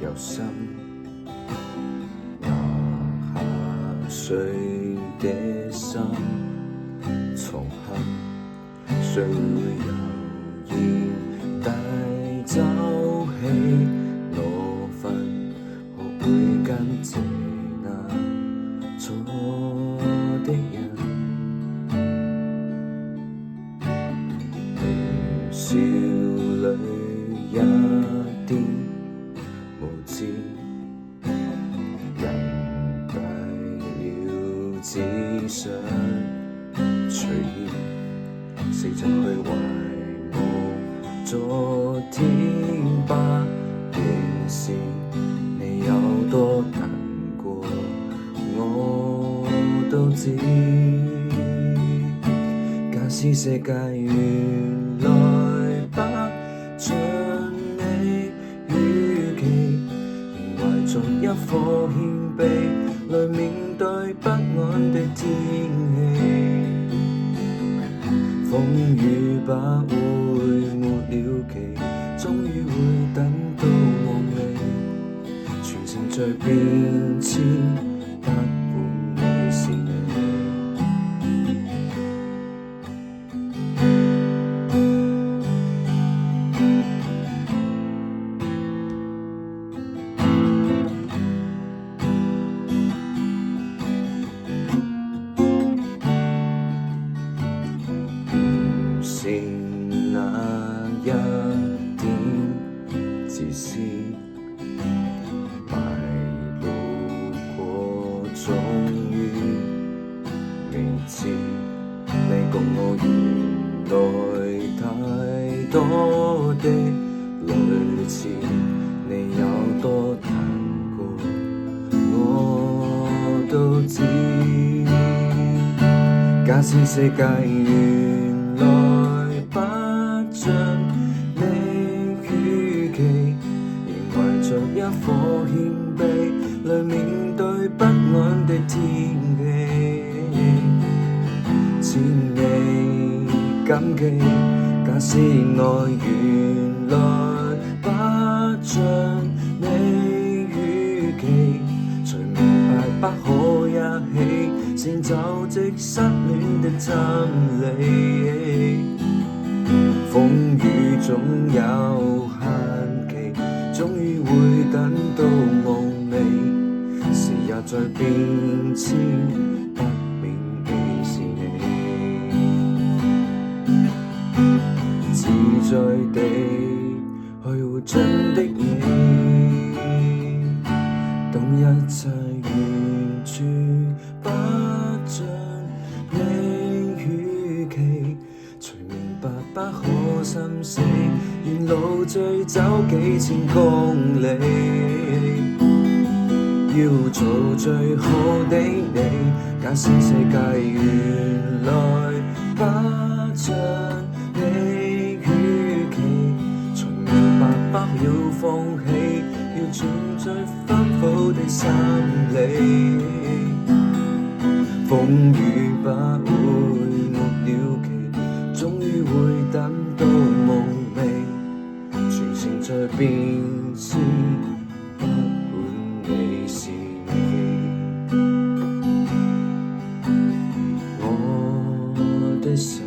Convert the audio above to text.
有心，拿下誰的心，從恨誰會悠然帶走喜怒憤，學會感謝那錯的人。年少裏一點無知，人大了只想隨意，四出去懷夢昨天，把件事你有多難過我都知。假使世界原來不像你預期，仍懷着一顆謙卑來面對不安的天氣。風雨把會沒了期，終於會等到夢寐，全城在變遷，不管你是你。是那一點自私，迷路過終於明知，你共我原來太多的類似，你有多難過我都知。假使世界原來不像你預期，仍懷着一顆謙卑來面對不安的天氣。千里感激，假使愛原來不像你預期，才明白不可一起先走直失戀的真理。風雨總有限期，終於會等到夢寐，時日在變遷，不免記是你。自在地去活盡的你，懂一切完全不像你預期，才明白不可心死，沿路醉走幾千公里，要做最好的你。假使世界原來不像你預期，才明白不要放棄，要存最豐富的心理。風雨不會沒了期，終於會等到夢寐，全城在變遷，不管你是你，我的心。